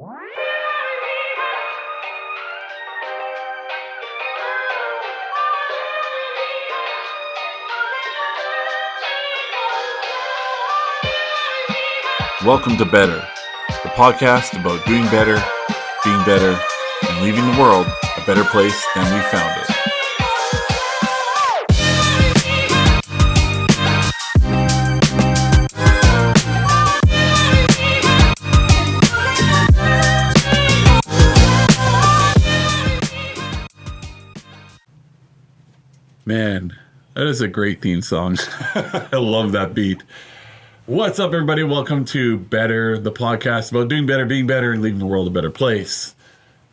Welcome to Better, the podcast about doing better, being better, and leaving the world a better place than we found it. Man, that is a great theme song. I love that beat. What's up, everybody? Welcome to Better, the podcast about doing better, being better, and leaving the world a better place.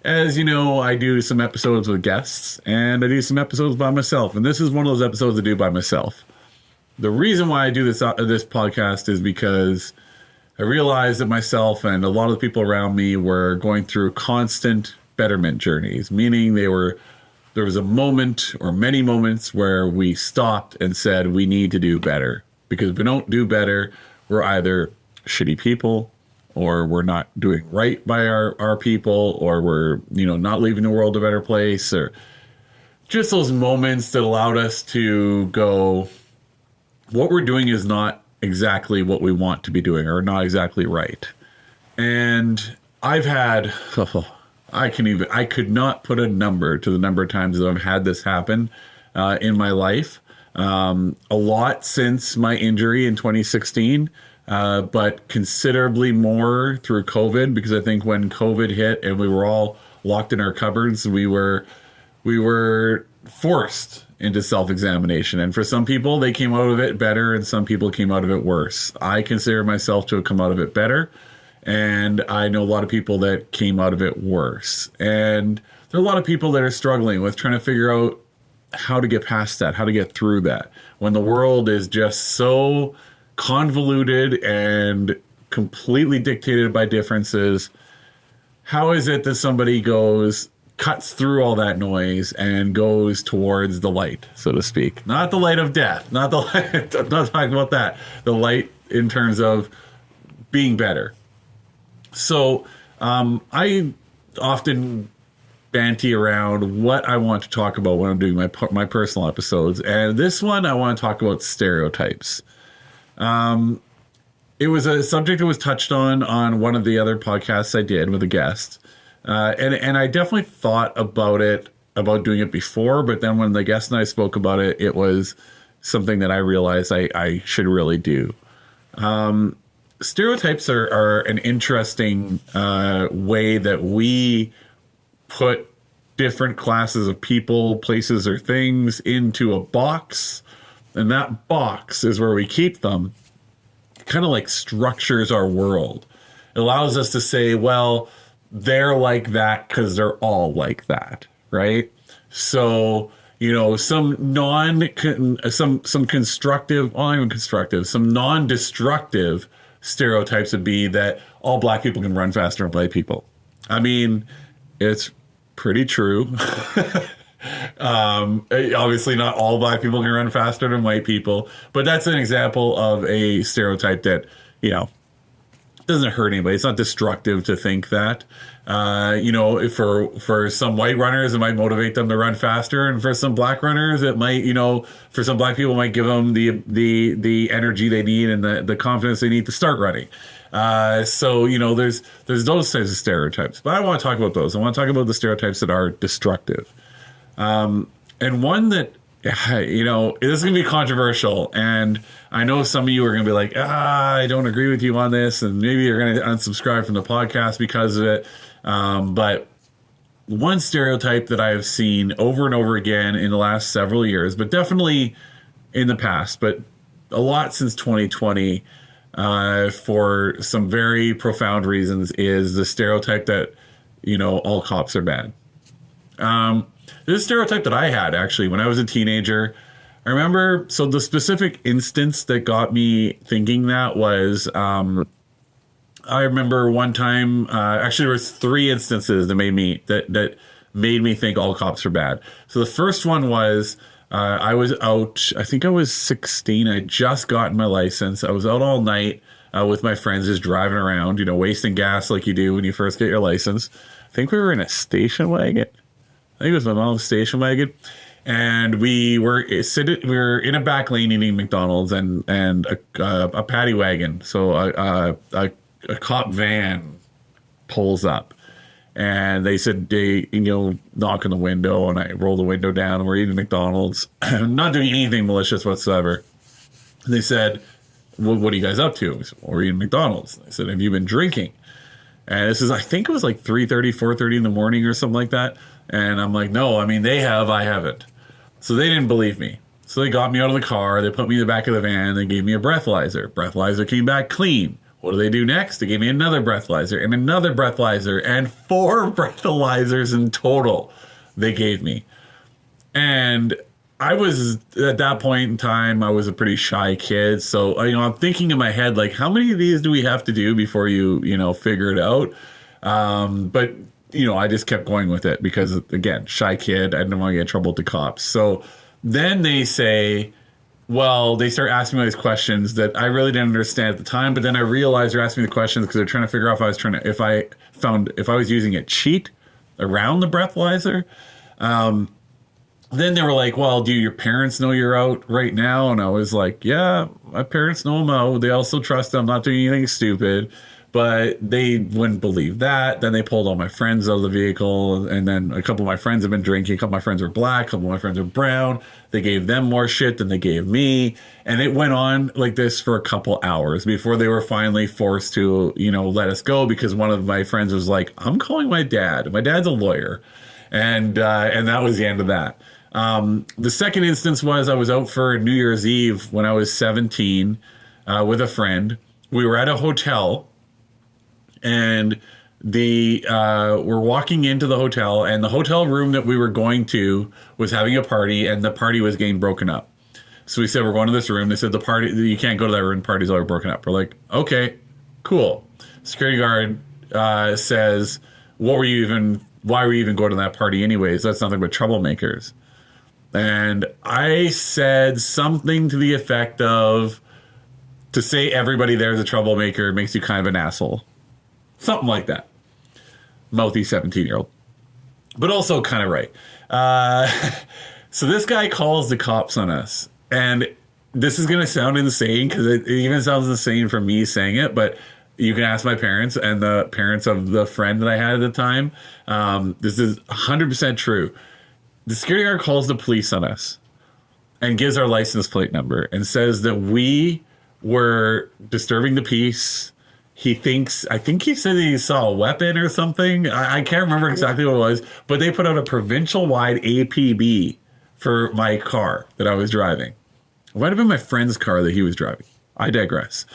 As you know, I do some episodes with guests, and I do some episodes by myself, and this is one of those episodes I do by myself. The reason why I do this podcast is because I realized that myself and a lot of the people around me were going through constant betterment journeys, meaning there was a moment or many moments where we stopped and said we need to do better. Because if we don't do better, we're either shitty people, or we're not doing right by our people, or we're not leaving the world a better place, or just those moments that allowed us to go, what we're doing is not exactly what we want to be doing, or not exactly right. And I've had, I could not put a number to the number of times that I've had this happen in my life. A lot since my injury in 2016, but considerably more through COVID, because I think when COVID hit and we were all locked in our cupboards, we were forced into self-examination. And for some people, they came out of it better, and some people came out of it worse. I consider myself to have come out of it better, and I know a lot of people that came out of it worse. And there are a lot of people that are struggling with trying to figure out how to get past that, how to get through that, when the world is just so convoluted and completely dictated by differences. How is it that somebody cuts through all that noise and goes towards the light, so to speak? Not the light of death, not the light, I'm not talking about that. The light in terms of being better. So I often banty around what I want to talk about when I'm doing my personal episodes. And this one, I want to talk about stereotypes. It was a subject that was touched on one of the other podcasts I did with a guest. And I definitely thought about doing it before, but then when the guest and I spoke about it, it was something that I realized I should really do. Stereotypes are an interesting way that we put different classes of people, places, or things into a box, and that box is where we keep them. Kind of like structures our world. It allows us to say, well, they're like that because they're all like that, right? So, some non-destructive stereotypes would be that all black people can run faster than white people. I mean, it's pretty true. Obviously not all black people can run faster than white people, but that's an example of a stereotype that, doesn't hurt anybody. It's not destructive to think that. For some white runners, it might motivate them to run faster, and for some black runners, it might, for some black people, it might give them the energy they need and the confidence they need to start running. So there's those types of stereotypes, but I don't want to talk about those. I want to talk about the stereotypes that are destructive. And one that, this is going to be controversial, and I know some of you are going to be like, I don't agree with you on this, and maybe you're going to unsubscribe from the podcast because of it. But one stereotype that I have seen over and over again in the last several years, but definitely in the past, but a lot since 2020, for some very profound reasons, is the stereotype that, all cops are bad. This is a stereotype that I had, actually, when I was a teenager. I remember, so the specific instance that got me thinking that was, I remember one time, actually there was 3 instances that made me think all cops are bad. So the first one was, I was out, I think I was 16. I had just gotten my license. I was out all night. with my friends, just driving around, wasting gas like you do when you first get your license. I think we were in a station wagon. I think it was my mom's station wagon. And we were in a back lane eating McDonald's and a paddy wagon. So a cop van pulls up, and they said they knock on the window, and I roll the window down, and we're eating McDonald's, not doing anything malicious whatsoever. And they said, "Well, what are you guys up to?" We said, "Well, we're eating McDonald's." They said, "Have you been drinking?" And this is, I think it was like 3:30, 4:30 in the morning or something like that. And I'm like, "No, I mean, they have, I haven't." So they didn't believe me. So they got me out of the car. They put me in the back of the van. They gave me a breathalyzer. Breathalyzer came back clean. What do they do next? They gave me another breathalyzer and another breathalyzer and 4 breathalyzers in total they gave me. And I was, at that point in time, I was a pretty shy kid. So, I'm thinking in my head, like, how many of these do we have to do before you figure it out? But I just kept going with it because, again, shy kid. I didn't want to get in trouble with the cops. So then they say, well, they start asking me these questions that I really didn't understand at the time. But then I realized they're asking me the questions because they're trying to figure out if I was using a cheat around the breathalyzer. Then they were like, well, do your parents know you're out right now? And I was like, yeah, my parents know I'm out. They also trust I'm not doing anything stupid. But they wouldn't believe that. Then they pulled all my friends out of the vehicle. And then a couple of my friends have been drinking. A couple of my friends were black. A couple of my friends were brown. They gave them more shit than they gave me. And it went on like this for a couple hours before they were finally forced to, let us go. Because one of my friends was like, I'm calling my dad. My dad's a lawyer. And that was the end of that. The second instance was I was out for New Year's Eve when I was 17 with a friend. We were at a hotel. And we're walking into the hotel, and the hotel room that we were going to was having a party, and the party was getting broken up. So we said, we're going to this room. They said, the party, you can't go to that room. The party's already broken up. We're like, okay, cool. Security guard says, why were you even going to that party anyways? That's nothing but troublemakers. And I said something to the effect of, to say everybody there's a troublemaker makes you kind of an asshole. Something like that. Mouthy 17-year-old. But also kind of right. So this guy calls the cops on us. And this is going to sound insane because it even sounds insane for me saying it. But you can ask my parents and the parents of the friend that I had at the time. This is 100% true. The security guard calls the police on us and gives our license plate number and says that we were disturbing the peace. I think he said he saw a weapon or something. I can't remember exactly what it was, but they put out a provincial-wide APB for my car that I was driving. It might have been my friend's car that he was driving. I digress.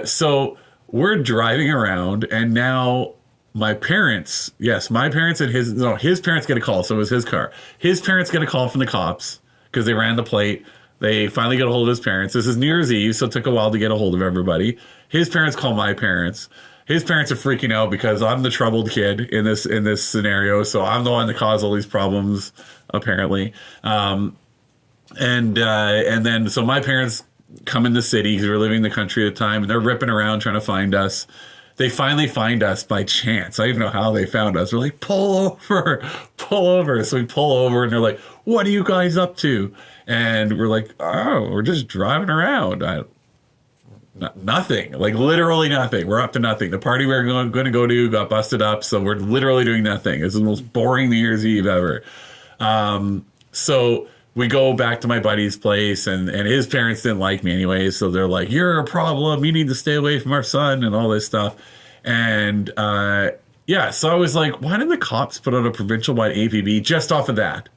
So we're driving around, and now my parents and his parents get a call, so it was his car. His parents get a call from the cops because they ran the plate. They finally get a hold of his parents. This is New Year's Eve, so it took a while to get a hold of everybody. His parents call my parents. His parents are freaking out because I'm the troubled kid in this scenario, so I'm the one that caused all these problems, apparently. And then so my parents come in the city because we were living in the country at the time, and they're ripping around trying to find us. They finally find us by chance. I don't even know how they found us. We're like, pull over. So we pull over, and they're like, what are you guys up to? And we're like, oh, we're just driving around. Nothing. Like, literally nothing. We're up to nothing. The party we were going to go to got busted up, so we're literally doing nothing. It's the most boring New Year's Eve ever. So we go back to my buddy's place, and his parents didn't like me anyway, so they're like, you're a problem. You need to stay away from our son and all this stuff. And, so I was like, why did the cops put out a provincial-wide APB just off of that?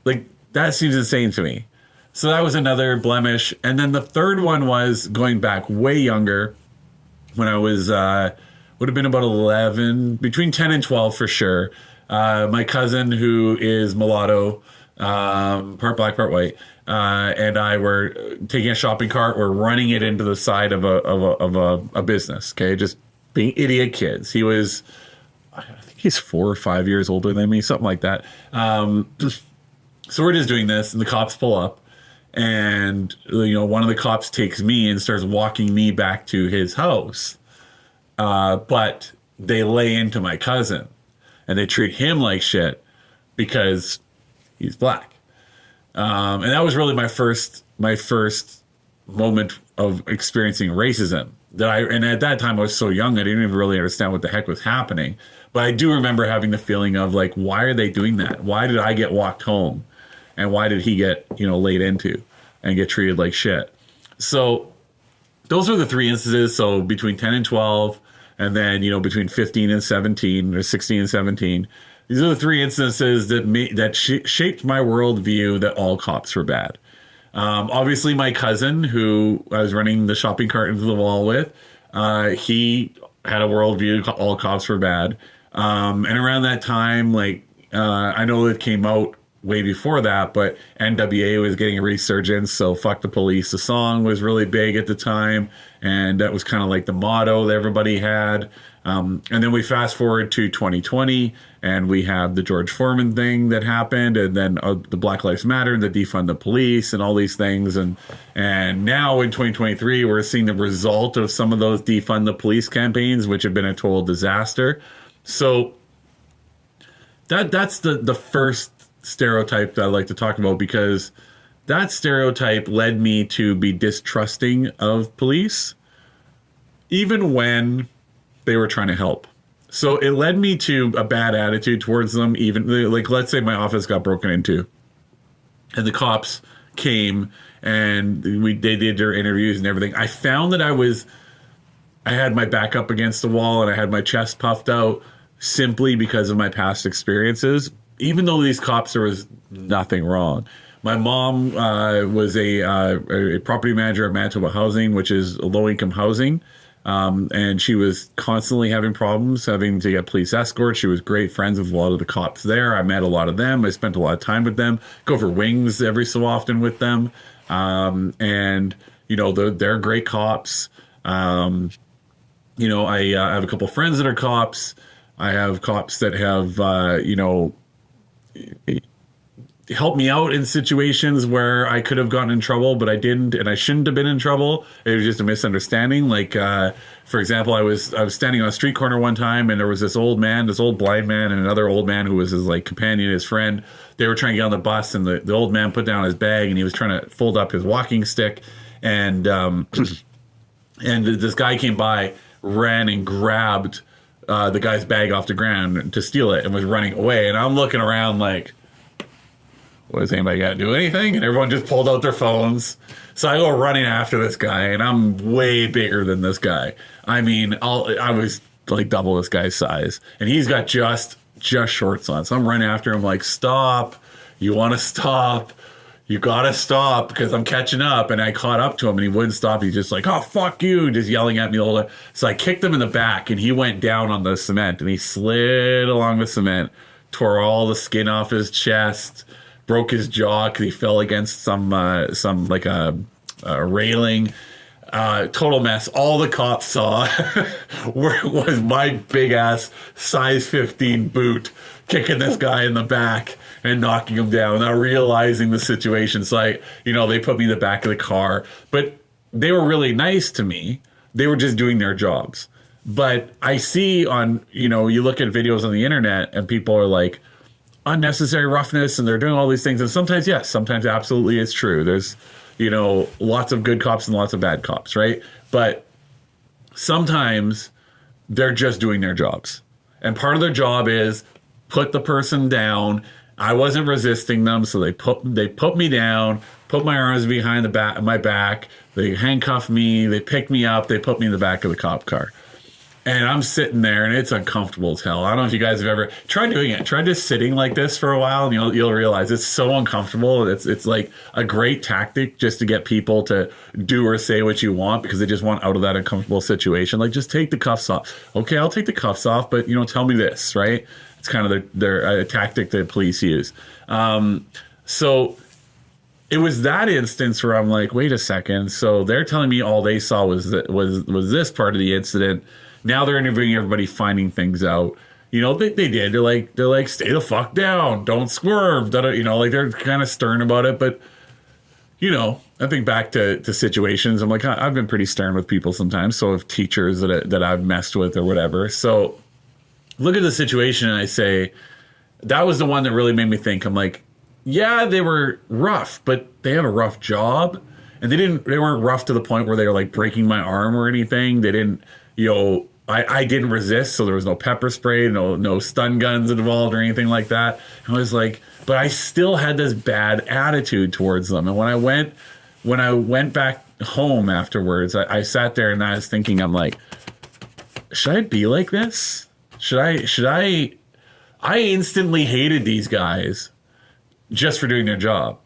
Like, that seems insane to me. So that was another blemish. And then the third one was going back way younger when I was, would have been about 11, between 10 and 12 for sure. My cousin, who is mulatto, part black, part white, and I were taking a shopping cart. We're running it into the side of a business. Okay. Just being idiot kids. He was, I think he's 4 or 5 years older than me, something like that. So we're just doing this, and the cops pull up, And, one of the cops takes me and starts walking me back to his house. But they lay into my cousin and they treat him like shit because he's black. And that was really my first moment of experiencing racism. And at that time I was so young, I didn't even really understand what the heck was happening. But I do remember having the feeling of like, why are they doing that? Why did I get walked home? And why did he get, laid into and get treated like shit? So those were the three instances. So between 10 and 12, and then, between 15 and 17, or 16 and 17, these are the three instances that shaped my worldview that all cops were bad. Obviously, my cousin, who I was running the shopping cart into the wall with, he had a worldview all cops were bad. And around that time, I know it came out way before that, but NWA was getting a resurgence. So Fuck the Police, the song was really big at the time. And that was kind of like the motto that everybody had. And then we fast forward to 2020 and we have the George Foreman thing that happened. And then the Black Lives Matter, the defund the police and all these things. And now in 2023, we're seeing the result of some of those defund the police campaigns, which have been a total disaster. So that's the first stereotype that I like to talk about, because that stereotype led me to be distrusting of police, even when they were trying to help. So it led me to a bad attitude towards them. Even like, let's say my office got broken into and the cops came and they did their interviews and everything. I found that I had my back up against the wall and I had my chest puffed out simply because of my past experiences. Even though these cops, there was nothing wrong. My mom was a property manager at Manitoba Housing, which is low-income housing. And she was constantly having problems, having to get police escorts. She was great friends with a lot of the cops there. I met a lot of them. I spent a lot of time with them. Go for wings every so often with them. And, they're great cops. I have a couple friends that are cops. I have cops that have, helped me out in situations where I could have gotten in trouble, but I didn't, and I shouldn't have been in trouble. It was just a misunderstanding. Like, for example, I was standing on a street corner one time, and there was this old blind man, and another old man who was his companion, his friend. They were trying to get on the bus, and the old man put down his bag, and he was trying to fold up his walking stick, and this guy came by, ran and grabbed the guy's bag off the ground to steal it and was running away. And I'm looking around like, what, does anybody got to do anything? And everyone just pulled out their phones. So I go running after this guy, and I'm way bigger than this guy. I mean, I was like double this guy's size, and he's got just shorts on. So I'm running after him like, stop. You want to stop? You got to stop, because I'm catching up. And I caught up to him, and he wouldn't stop. He's just like, oh, fuck you, just yelling at me all the time. So I kicked him in the back, and he went down on the cement, and he slid along the cement, tore all the skin off his chest, broke his jaw because he fell against some like a railing. Total mess. All the cops saw was my big ass size 15 boot kicking this guy in the back and knocking him down, not realizing the situation. So they put me in the back of the car, but they were really nice to me. They were just doing their jobs. But I see on, you look at videos on the internet and people are like, unnecessary roughness, and they're doing all these things. And sometimes, yes, sometimes absolutely it's true. There's, lots of good cops and lots of bad cops, right? But sometimes they're just doing their jobs. And part of their job is put the person down. I wasn't resisting them, so they put me down, put my arms behind my back. They handcuffed me, they picked me up, they put me in the back of the cop car. And I'm sitting there, and it's uncomfortable as hell. I don't know if you guys have ever tried doing it. Try just sitting like this for a while, and you'll realize it's so uncomfortable. It's like a great tactic just to get people to do or say what you want, because they just want out of that uncomfortable situation. Like, just take the cuffs off. Okay, I'll take the cuffs off, but tell me this, right? It's kind of their tactic that police use. So it was that instance where I'm like, wait a second. So they're telling me all they saw was this part of the incident. Now they're interviewing everybody, finding things out. They did. They're like, stay the fuck down, don't swerve. They're kind of stern about it. But I think back to situations. I'm like, I've been pretty stern with people sometimes. So if teachers that I've messed with or whatever. So look at the situation and I say, that was the one that really made me think. I'm like, yeah, they were rough, but they have a rough job. And they weren't rough to the point where they were like breaking my arm or anything. They didn't, I didn't resist. So there was no pepper spray, no stun guns involved or anything like that. And I was like, but I still had this bad attitude towards them. And when I went back home afterwards, I sat there and I was thinking, I'm like, should I be like this? I instantly hated these guys just for doing their job.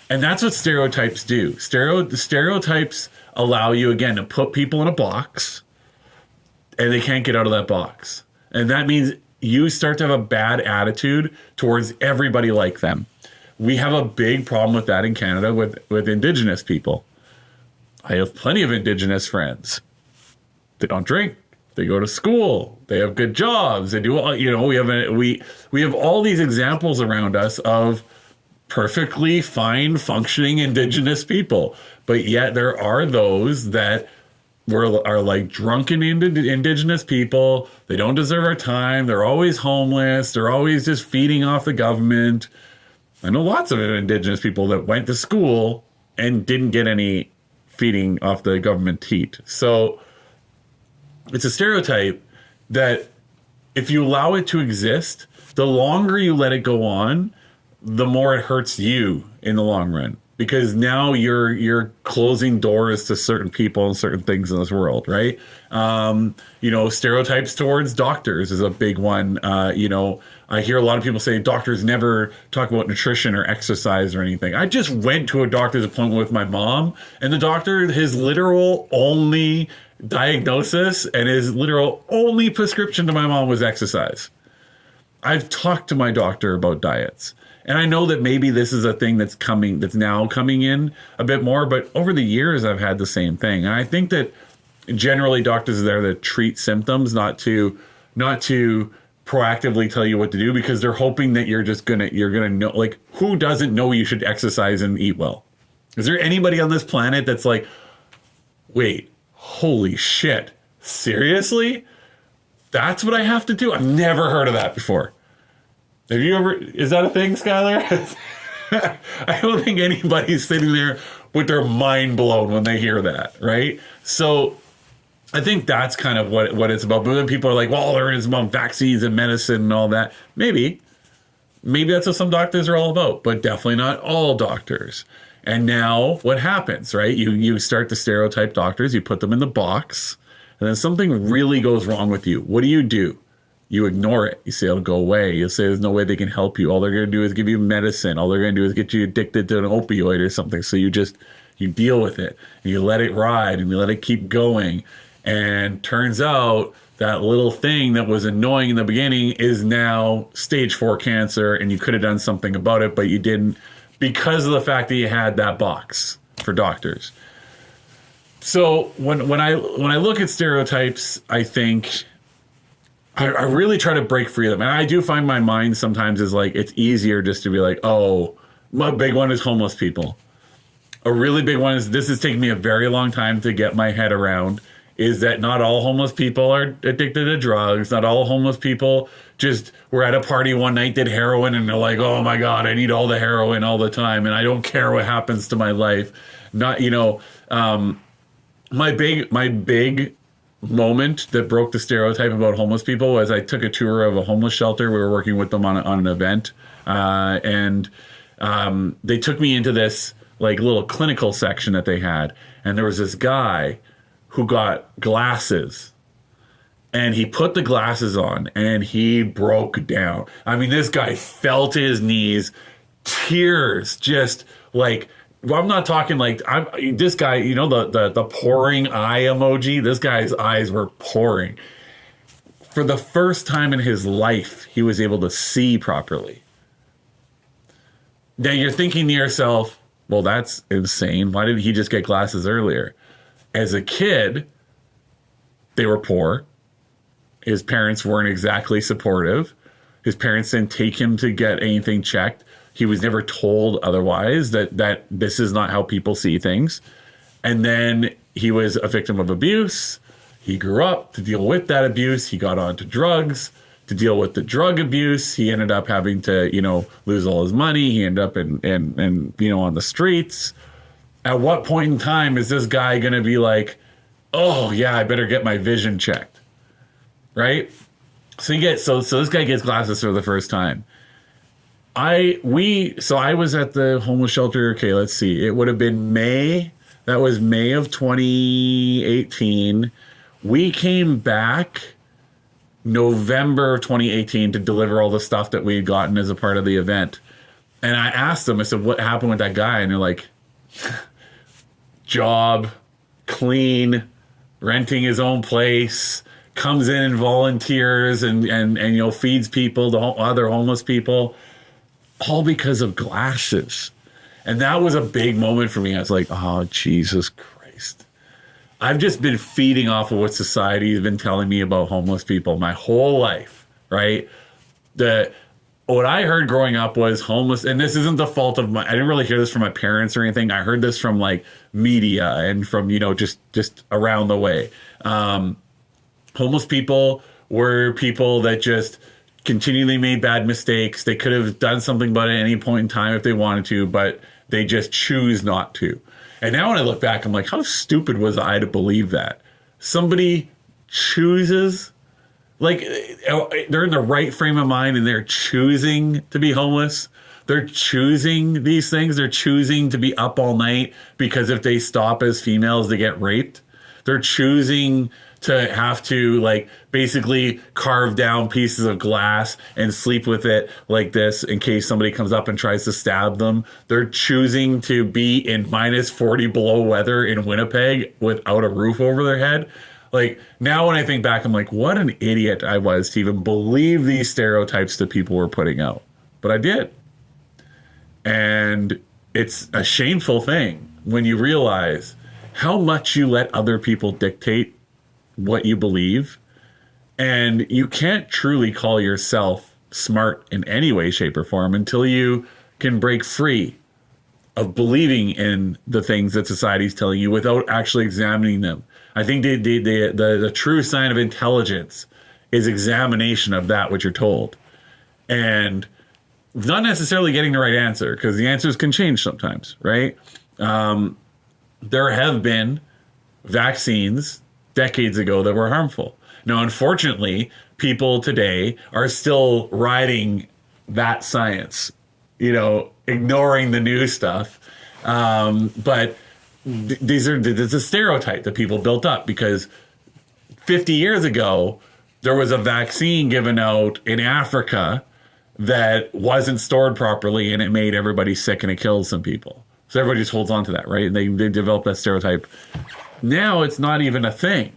And that's what stereotypes do. Stereotypes allow you, again, to put people in a box and they can't get out of that box. And that means you start to have a bad attitude towards everybody like them. We have a big problem with that in Canada with Indigenous people. I have plenty of Indigenous friends. They don't drink. They go to school. They have good jobs. They do, we have all these examples around us of perfectly fine functioning Indigenous people. But yet there are those that are like drunken Indigenous people. They don't deserve our time. They're always homeless. They're always just feeding off the government. I know lots of Indigenous people that went to school and didn't get any feeding off the government heat. So it's a stereotype that if you allow it to exist, the longer you let it go on, the more it hurts you in the long run, because now you're closing doors to certain people and certain things in this world, right? Stereotypes towards doctors is a big one. I hear a lot of people say doctors never talk about nutrition or exercise or anything. I just went to a doctor's appointment with my mom, and the doctor, his literal only diagnosis and his literal only prescription to my mom was exercise. I've talked to my doctor about diets. And I know that maybe this is a thing that's now coming in a bit more, but over the years I've had the same thing. And I think that generally doctors are there to treat symptoms, not to proactively tell you what to do, because they're hoping that you're gonna know. Like, who doesn't know you should exercise and eat well? Is there anybody on this planet that's like, wait, holy shit, seriously? That's what I have to do? I've never heard of that before. Have you ever? Is that a thing, Skylar? I don't think anybody's sitting there with their mind blown when they hear that, right? So I think that's kind of what it's about. But then people are like, well, there is about vaccines and medicine and all that. Maybe that's what some doctors are all about, but definitely not all doctors. And now what happens, right? You start to stereotype doctors, you put them in the box, and then something really goes wrong with you. What do? You ignore it. You say it'll go away. You'll say there's no way they can help you. All they're going to do is give you medicine. All they're going to do is get you addicted to an opioid or something. So you deal with it and you let it ride and you let it keep going. And turns out that little thing that was annoying in the beginning is now stage 4 cancer, and you could have done something about it, but you didn't, because of the fact that you had that box for doctors. So when I look at stereotypes, I think I really try to break free of them. And I do find my mind sometimes is like, it's easier just to be like, oh, my big one is homeless people. A really big one is, this has taken me a very long time to get my head around, is that not all homeless people are addicted to drugs. Not all homeless people just were at a party one night, did heroin, and they're like, oh my God, I need all the heroin all the time, and I don't care what happens to my life. Not, my big moment that broke the stereotype about homeless people was I took a tour of a homeless shelter. We were working with them on an event, and they took me into this like little clinical section that they had, and there was this guy who got glasses, and he put the glasses on and he broke down. I mean, this guy fell to his knees, tears just like, well, I'm not talking like, this guy, the pouring eye emoji, this guy's eyes were pouring. For the first time in his life, he was able to see properly. Now you're thinking to yourself, well, that's insane. Why didn't he just get glasses earlier? As a kid, they were poor. His parents weren't exactly supportive. His parents didn't take him to get anything checked. He was never told otherwise that this is not how people see things. And then he was a victim of abuse. He grew up to deal with that abuse. He got onto drugs to deal with the drug abuse. He ended up having to, lose all his money. He ended up in on the streets. At what point in time is this guy going to be like, oh yeah, I better get my vision checked, right? So this guy gets glasses for the first time. I was at the homeless shelter. Okay, let's see. It would have been May. That was May of 2018. We came back November of 2018 to deliver all the stuff that we had gotten as a part of the event. And I asked them, I said, what happened with that guy? And they're like, job, clean, renting his own place, comes in and volunteers and feeds people, the other homeless people, all because of glasses. And that was a big moment for me. I was like, oh, Jesus Christ. I've just been feeding off of what society has been telling me about homeless people my whole life, right? What I heard growing up was homeless, and this isn't the fault of I didn't really hear this from my parents or anything. I heard this from like media and from, just around the way. Homeless people were people that just continually made bad mistakes. They could have done something about it at any point in time if they wanted to, but they just choose not to. And now when I look back, I'm like, how stupid was I to believe that? Somebody chooses, like, they're in the right frame of mind and they're choosing to be homeless. They're choosing these things. They're choosing to be up all night because if they stop as females, they get raped. They're choosing to have to like basically carve down pieces of glass and sleep with it like this in case somebody comes up and tries to stab them. They're choosing to be in minus 40 below weather in Winnipeg without a roof over their head. Like now when I think back, I'm like, what an idiot I was to even believe these stereotypes that people were putting out. But I did. And it's a shameful thing when you realize how much you let other people dictate what you believe, and you can't truly call yourself smart in any way, shape, or form until you can break free of believing in the things that society's telling you without actually examining them. I think the true sign of intelligence is examination of that which you're told, and not necessarily getting the right answer, because the answers can change sometimes, right? There have been vaccines decades ago that were harmful. Now, unfortunately, people today are still riding that science, ignoring the new stuff. But it's a stereotype that people built up because 50 years ago, there was a vaccine given out in Africa that wasn't stored properly and it made everybody sick and it killed some people. So everybody just holds on to that, right? And they developed that stereotype. Now it's not even a thing.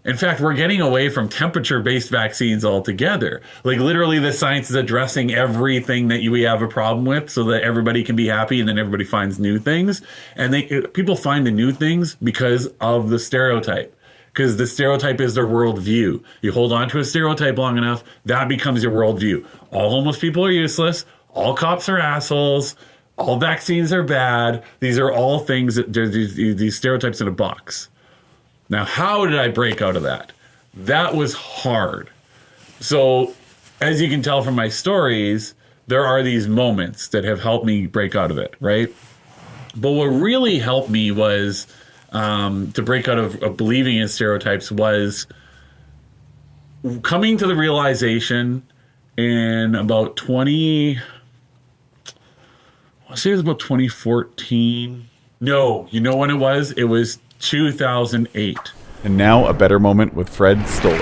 In fact, we're getting away from temperature-based vaccines altogether. Like literally the science is addressing everything that we have a problem with so that everybody can be happy and then everybody finds new things. And people find the new things because of the stereotype. Because the stereotype is their worldview. You hold on to a stereotype long enough, that becomes your worldview. All homeless people are useless. All cops are assholes. All vaccines are bad. These are all things that these stereotypes in a box. Now, how did I break out of that? That was hard. So, as you can tell from my stories, there are these moments that have helped me break out of it, right? But what really helped me was to break out of believing in stereotypes was coming to the realization in about I say it was about 2014. No, you know when it was? It was 2008. And now a better moment with Fred Stoller.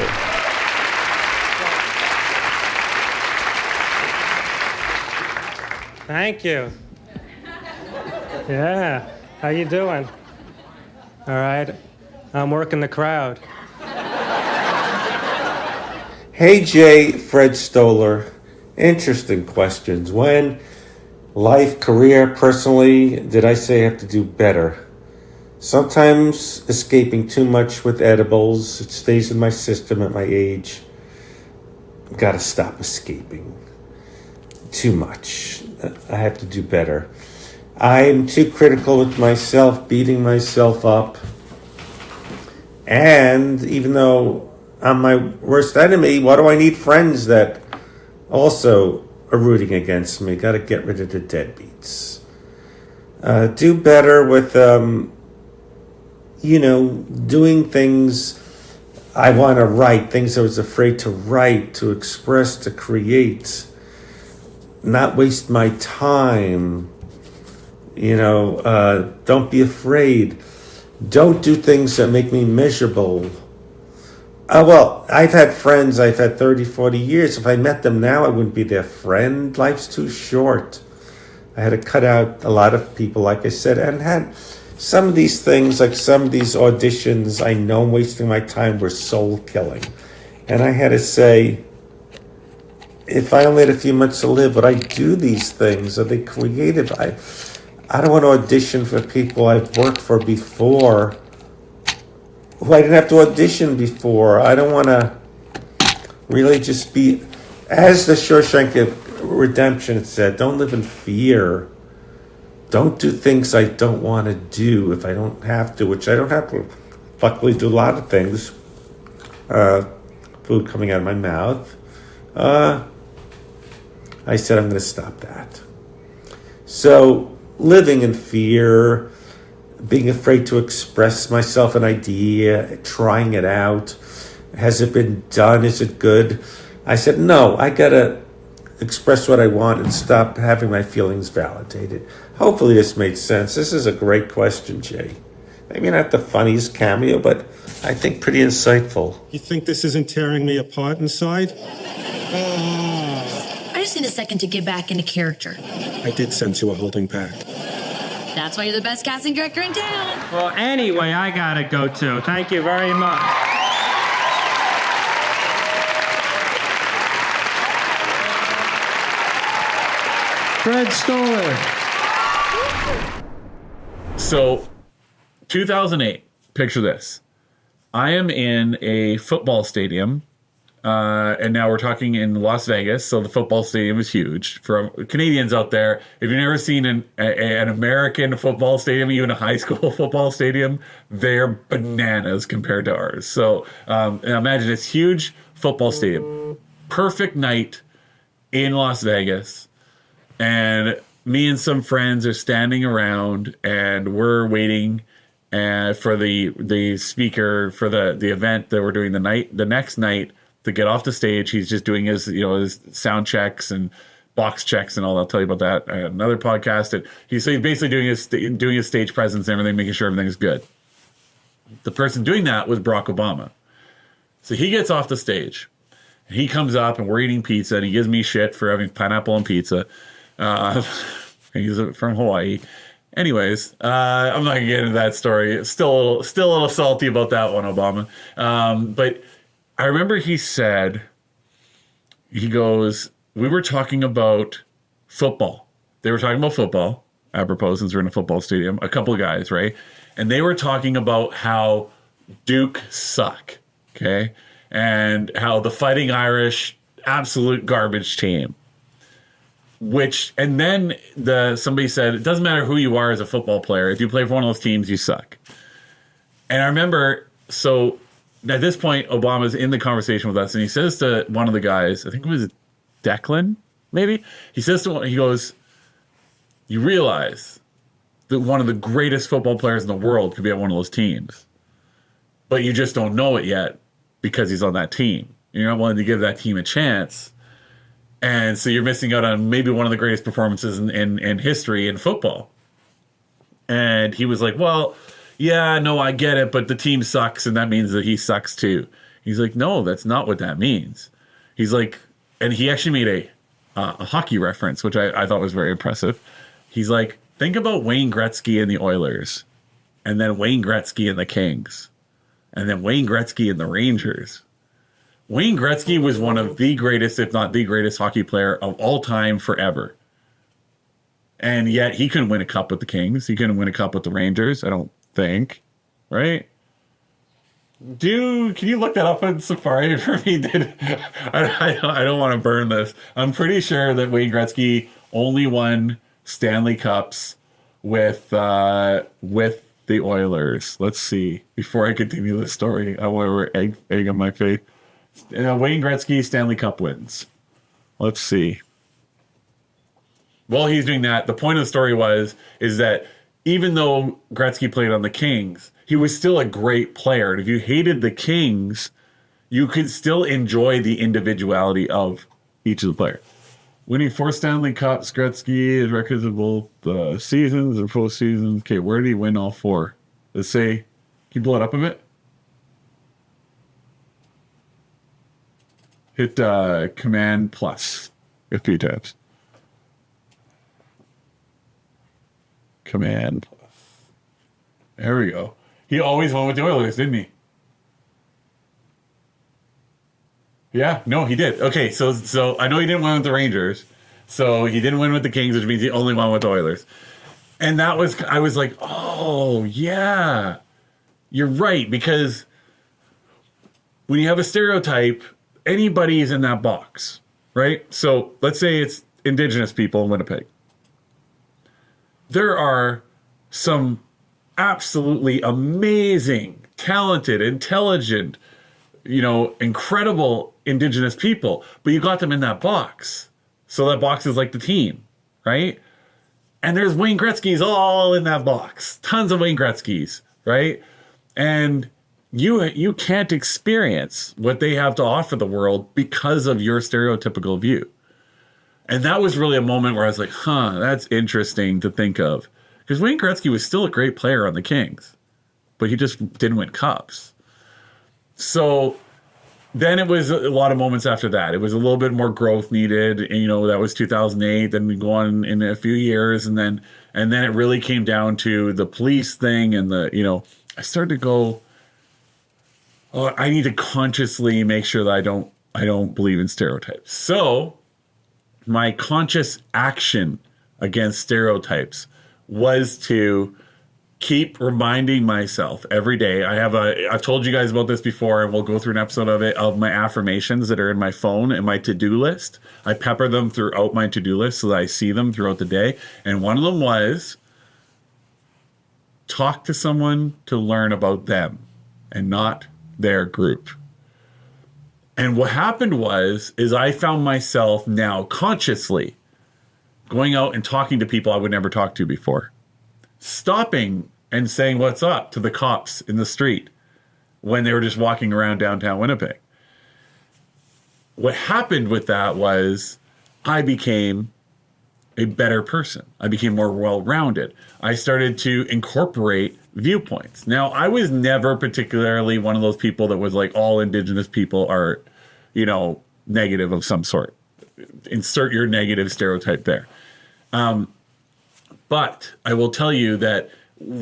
Thank you. Yeah, how you doing? All right, I'm working the crowd. Hey Jay, Fred Stoller. Interesting questions. When life, career, personally, did I say I have to do better? Sometimes escaping too much with edibles, it stays in my system at my age. I've got to stop escaping too much. I have to do better. I'm too critical with myself, beating myself up. And even though I'm my worst enemy, what do I need friends that also are rooting against me? Got to get rid of the deadbeats. Do better with, doing things I want to write, things I was afraid to write, to express, to create. Not waste my time. Don't be afraid. Don't do things that make me miserable. I've had friends I've had 30, 40 years. If I met them now, I wouldn't be their friend. Life's too short. I had to cut out a lot of people, like I said, and had some of these things, like some of these auditions, I know I'm wasting my time, were soul-killing. And I had to say, if I only had a few months to live, would I do these things? Are they creative? I don't want to audition for people I've worked for before, who I didn't have to audition before. I don't want to really just be, as the Shawshank Redemption said, don't live in fear. Don't do things I don't want to do if I don't have to, which I don't have to. Luckily, do a lot of things. Food coming out of my mouth. I said I'm going to stop that. So, living in fear, being afraid to express myself, an idea, trying it out. Has it been done? Is it good? I said, no, I got to express what I want and stop having my feelings validated. Hopefully this made sense. This is a great question, Jay. Maybe not the funniest cameo, but I think pretty insightful. You think this isn't tearing me apart inside? I just need a second to get back into character. I did sense you were holding back. That's why you're the best casting director in town. Well, anyway, I gotta go too. Thank you very much. Fred Stoller. So, 2008, picture this. I am in a football stadium, and now we're talking in Las Vegas, so the football stadium is huge. For Canadians out there, if you've never seen an American football stadium, even a high school football stadium, they're bananas compared to ours. So, imagine this huge football stadium. Perfect night in Las Vegas. And me and some friends are standing around, and we're waiting for the speaker for the event that we're doing the next night to get off the stage. He's just doing his sound checks and box checks and all. I'll tell you about that another podcast. And he's basically doing his stage presence and everything, making sure everything is good. The person doing that was Barack Obama. So he gets off the stage, and he comes up, and we're eating pizza, and he gives me shit for having pineapple on pizza. He's from Hawaii. Anyways, I'm not gonna get into that story. Still a little salty about that one, Obama. But I remember he goes, we were talking about football. They were talking about football, apropos, since we're in a football stadium. A couple of guys, right? And they were talking about how Duke suck, okay? And how the Fighting Irish, absolute garbage team. And then somebody said, it doesn't matter who you are as a football player. If you play for one of those teams, you suck. And I remember, so at this point, Obama's in the conversation with us, and he says to one of the guys, I think it was Declan, maybe? He goes, you realize that one of the greatest football players in the world could be at one of those teams. But you just don't know it yet because he's on that team. You're not willing to give that team a chance. And so you're missing out on maybe one of the greatest performances in history in football. And he was like, well, yeah, no, I get it, but the team sucks, and that means that he sucks too. He's like, no, that's not what that means. He's like, and he actually made a hockey reference, which I thought was very impressive. He's like, think about Wayne Gretzky and the Oilers, and then Wayne Gretzky and the Kings, and then Wayne Gretzky and the Rangers. Wayne Gretzky was one of the greatest, if not the greatest, hockey player of all time forever. And yet he couldn't win a cup with the Kings. He couldn't win a cup with the Rangers, I don't think. Right? Can you look that up on Safari for me? I don't want to burn this. I'm pretty sure that Wayne Gretzky only won Stanley Cups with the Oilers. Let's see. Before I continue the story, I want to egg on my face. Wayne Gretzky Stanley Cup wins. Let's see. While he's doing that, the point of the story is that even though Gretzky played on the Kings, he was still a great player. And if you hated the Kings, you could still enjoy the individuality of each of the players. Winning 4 Stanley Cups, Gretzky is records of both seasons and postseasons. Okay, where did he win all 4? Let's say, can you blow it up a bit? Hit Command Plus a few times. Command Plus. There we go. He always won with the Oilers, didn't he? Yeah, no, he did. Okay, so I know he didn't win with the Rangers. So he didn't win with the Kings, which means he only won with the Oilers. And I was like, oh, yeah, you're right. Because when you have a stereotype, anybody is in that box, right? So let's say it's Indigenous people in Winnipeg. There are some absolutely amazing, talented, intelligent, incredible Indigenous people, but you got them in that box. So that box is like the team, right? And there's Wayne Gretzky's all in that box. Tons of Wayne Gretzky's, right? And you can't experience what they have to offer the world because of your stereotypical view. And that was really a moment where I was like, that's interesting to think of. Because Wayne Gretzky was still a great player on the Kings, but he just didn't win cups. So then it was a lot of moments after that. It was a little bit more growth needed. And, that was 2008. Then we go on in a few years. And then it really came down to the police thing. And I started to go, oh, I need to consciously make sure that I don't believe in stereotypes. So my conscious action against stereotypes was to keep reminding myself every day. I've told you guys about this before, and we'll go through an episode of it, of my affirmations that are in my phone and my to-do list. I pepper them throughout my to-do list so that I see them throughout the day. And one of them was talk to someone to learn about them and not their group. And what happened is I found myself now consciously going out and talking to people I would never talk to before. Stopping and saying what's up to the cops in the street when they were just walking around downtown Winnipeg. What happened with that was I became a better person. I became more well-rounded. I started to incorporate viewpoints. Now, I was never particularly one of those people that was like, all Indigenous people are, negative of some sort. Insert your negative stereotype there. But I will tell you that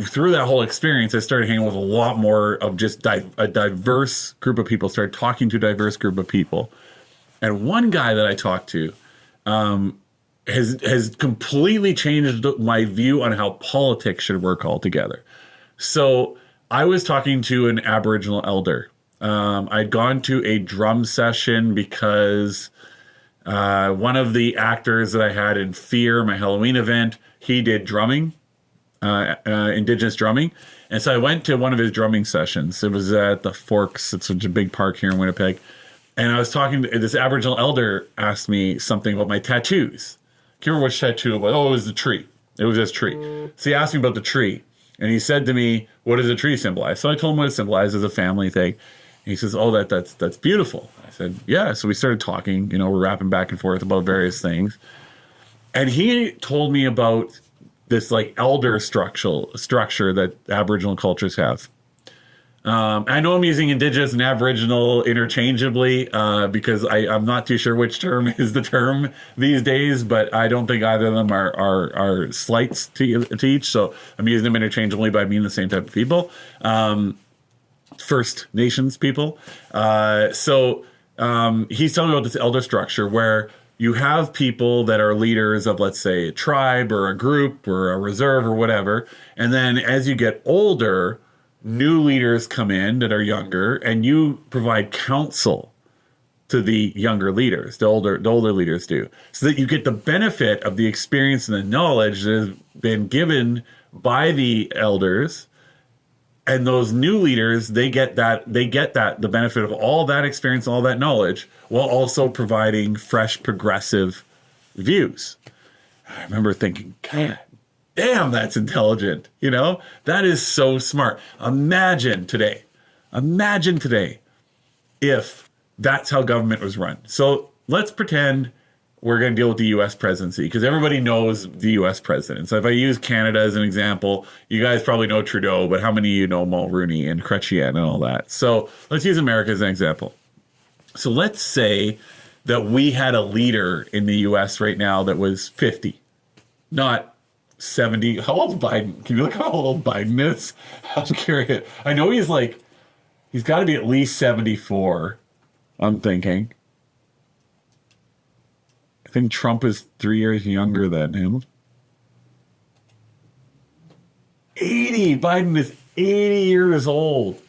through that whole experience, I started hanging with a lot more of just a diverse group of people, started talking to a diverse group of people. And one guy that I talked to has completely changed my view on how politics should work altogether. So I was talking to an Aboriginal elder. I'd gone to a drum session because one of the actors that I had in Fear, my Halloween event, he did drumming, Indigenous drumming. And so I went to one of his drumming sessions. It was at the Forks. It's such a big park here in Winnipeg. And I was talking to this Aboriginal elder, asked me something about my tattoos. Can't remember which tattoo it was. Oh, it was the tree. It was this tree. So he asked me about the tree. And he said to me, what does a tree symbolize? So I told him what it symbolizes, a family thing. And he says, oh, that's beautiful. I said, yeah. So we started talking, we're rapping back and forth about various things. And he told me about this like elder structure that Aboriginal cultures have. I know I'm using Indigenous and Aboriginal interchangeably because I'm not too sure which term is the term these days, but I don't think either of them are slights to each. So I'm using them interchangeably, but I mean the same type of people. First Nations people. So he's telling me about this elder structure where you have people that are leaders of, let's say, a tribe or a group or a reserve or whatever. And then as you get older, new leaders come in that are younger, and you provide counsel to the younger leaders, the older leaders do, so that you get the benefit of the experience and the knowledge that has been given by the elders. And those new leaders, they get the benefit of all that experience, all that knowledge, while also providing fresh, progressive views. I remember thinking, God damn, that's intelligent. You know, that is so smart. Imagine today if that's how government was run. So let's pretend we're going to deal with the U.S. presidency, because everybody knows the U.S. president. So if I use Canada as an example, you guys probably know Trudeau, but how many of you know Mulroney and Chrétien and all that? So let's use America as an example. So let's say that we had a leader in the U.S. right now that was 50, not 70. How old is Biden? Can you look how old Biden is? I'm curious. I know he's got to be at least 74, I'm thinking. I think Trump is 3 years younger than him. 80. Biden is 80 years old.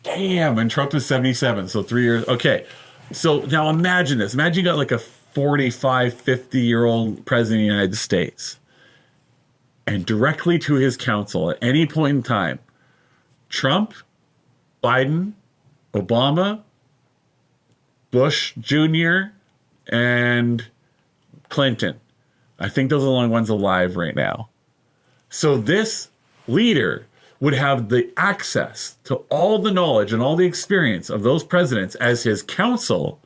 Damn. And Trump is 77. So 3 years. Okay. So now imagine this. Imagine you got like a 45, 50-year-old president of the United States. And directly to his council at any point in time, Trump, Biden, Obama, Bush Jr., and Clinton. I think those are the only ones alive right now. So this leader would have the access to all the knowledge and all the experience of those presidents as his counsel.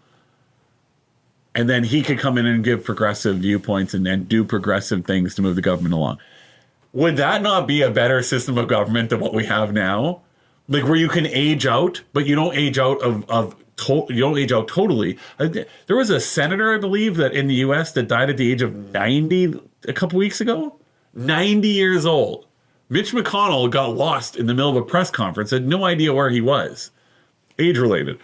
And then he could come in and give progressive viewpoints and then do progressive things to move the government along. Would that not be a better system of government than what we have now? Like where you can age out, but you don't age out you don't age out totally. There was a senator, I believe, that in the U.S. that died at the age of 90 a couple weeks ago. 90 years old. Mitch McConnell got lost in the middle of a press conference, had no idea where he was. Age-related.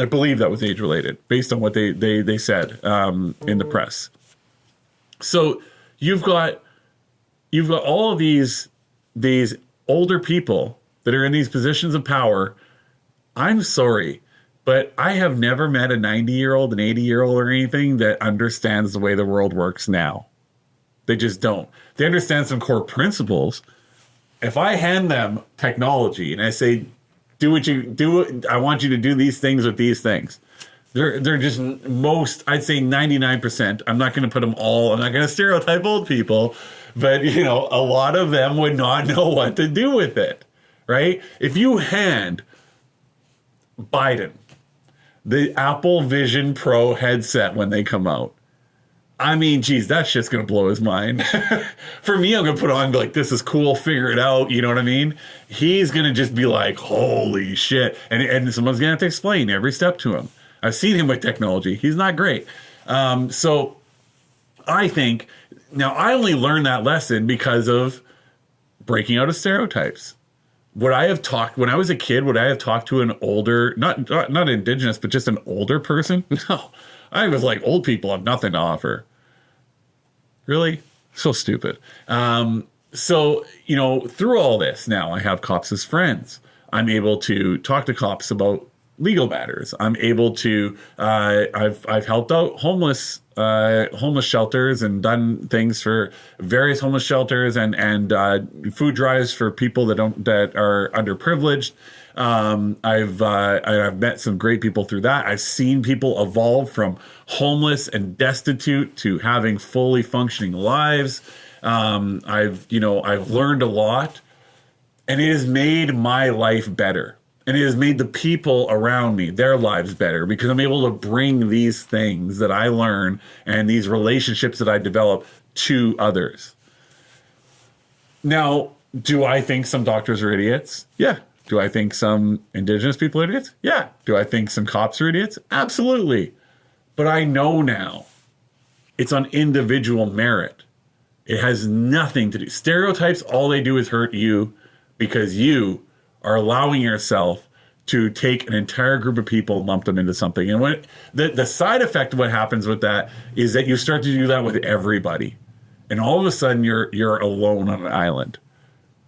I believe that was age-related, based on what they said in the press. So you've got all of these older people that are in these positions of power. I'm sorry, but I have never met a 90-year-old, an 80-year-old or anything that understands the way the world works now. They just don't. They understand some core principles. If I hand them technology and I say, do what you do, I want you to do these things with these things. They're just I'd say 99%. I'm not going to put them all, I'm not going to stereotype old people, but a lot of them would not know what to do with it, right? If you hand Biden the Apple Vision Pro headset when they come out, I mean, geez, that shit's going to blow his mind. For me, I'm going to put on and be like, this is cool, figure it out, you know what I mean? He's going to just be like, holy shit. And someone's going to have to explain every step to him. I've seen him with technology. He's not great. So I think, now I only learned that lesson because of breaking out of stereotypes. When I was a kid, would I have talked to an older, not indigenous, but just an older person? No. I was like, old people have nothing to offer. Really? So stupid. So, through all this, now I have cops as friends. I'm able to talk to cops about legal matters. I'm able to, I've helped out homeless shelters and done things for various homeless shelters and food drives for people that are underprivileged. I've met some great people through that. I've seen people evolve from homeless and destitute to having fully functioning lives. I've learned a lot, and it has made my life better. And it has made the people around me, their lives better, because I'm able to bring these things that I learn and these relationships that I develop to others. Now, do I think some doctors are idiots? Yeah. Do I think some indigenous people are idiots? Yeah. Do I think some cops are idiots? Absolutely. But I know now it's on individual merit. It has nothing to do. Stereotypes, all they do is hurt you because you are allowing yourself to take an entire group of people and lump them into something. And when the side effect of what happens with that is that you start to do that with everybody. And all of a sudden you're alone on an island.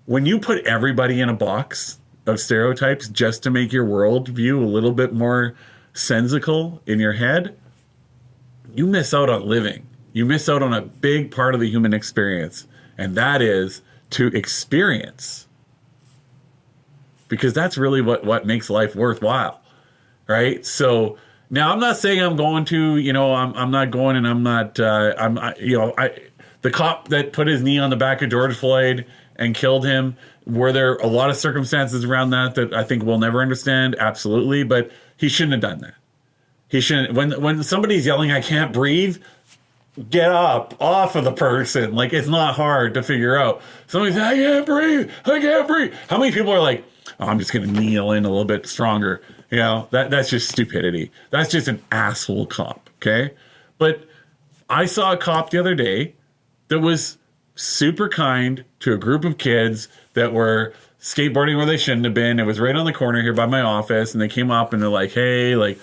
When you put everybody in a box of stereotypes just to make your world view a little bit more sensical in your head, you miss out on living. You miss out on a big part of the human experience, and that is to experience. Because that's really what makes life worthwhile, right? So now I'm not saying I'm going to, I'm not going, and I'm not, the cop that put his knee on the back of George Floyd and killed him, were there a lot of circumstances around that I think we'll never understand? Absolutely, but he shouldn't have done that. He shouldn't. When somebody's yelling, "I can't breathe," get up off of the person. Like, it's not hard to figure out. Somebody says, "I can't breathe. I can't breathe." How many people are like, "Oh, I'm just going to kneel in a little bit stronger"? That's just stupidity. That's just an asshole cop. Okay. But I saw a cop the other day that was super kind to a group of kids that were skateboarding where they shouldn't have been. It was right on the corner here by my office. And they came up and they're like, "Hey, like,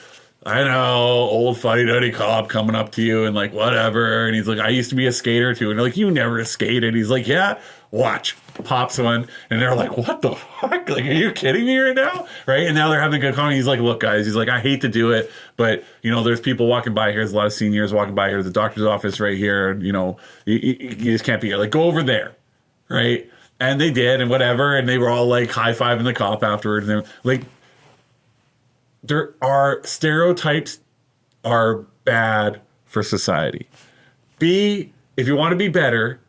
I know, old fuddy-duddy cop coming up to you and like, whatever." And he's like, "I used to be a skater too." And they're like, "You never skated." He's like, "Yeah, watch." Pops one. And they're like, "What the fuck? Like, are you kidding me right now?" Right? And now they're having a good comment. He's like, "Look, guys," he's like, "I hate to do it, but there's people walking by here. There's a lot of seniors walking by here. There's a doctor's office right here. You just can't be here. Like, go over there." Right? And they did, and whatever. And they were all like high-fiving the cop afterwards. And like, there are stereotypes are bad for society. If you want to be better,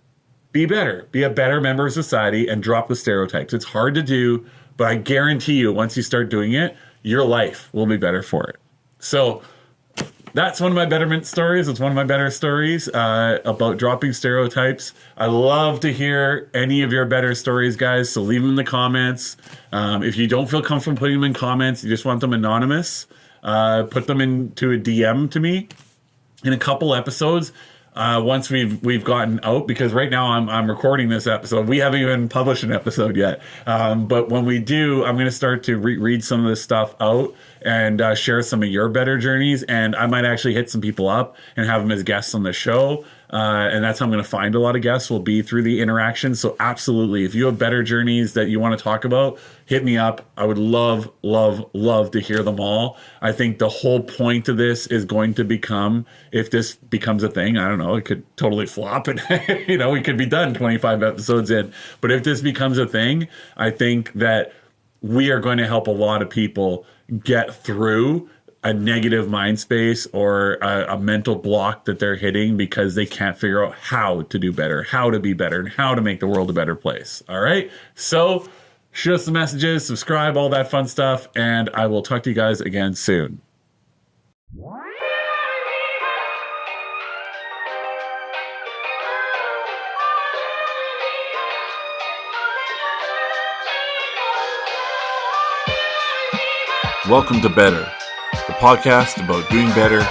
be better. Be a better member of society and drop the stereotypes. It's hard to do, but I guarantee you, once you start doing it, your life will be better for it. So that's one of my betterment stories. It's one of my better stories about dropping stereotypes. I love to hear any of your better stories, guys. So leave them in the comments. If you don't feel comfortable putting them in comments, you just want them anonymous, put them into a DM to me in a couple episodes. Once we've gotten out, because right now I'm recording this episode. We haven't even published an episode yet. But when we do, I'm going to start to read some of this stuff out and share some of your better journeys. And I might actually hit some people up and have them as guests on the show. And that's how I'm going to find a lot of guests, will be through the interaction. So absolutely, if you have better journeys that you want to talk about, hit me up. I would love, love, love to hear them all. I think the whole point of this is going to become, if this becomes a thing, I don't know, it could totally flop and, we could be done 25 episodes in. But if this becomes a thing, I think that we are going to help a lot of people get through a negative mind space or a mental block that they're hitting because they can't figure out how to do better, how to be better, and how to make the world a better place. All right. So shoot us some messages, subscribe, all that fun stuff. And I will talk to you guys again soon. Welcome to Better, the podcast about doing better,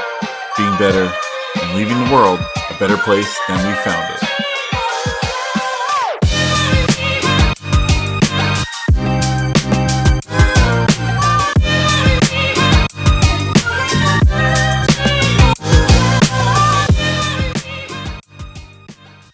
being better, and leaving the world a better place than we found it.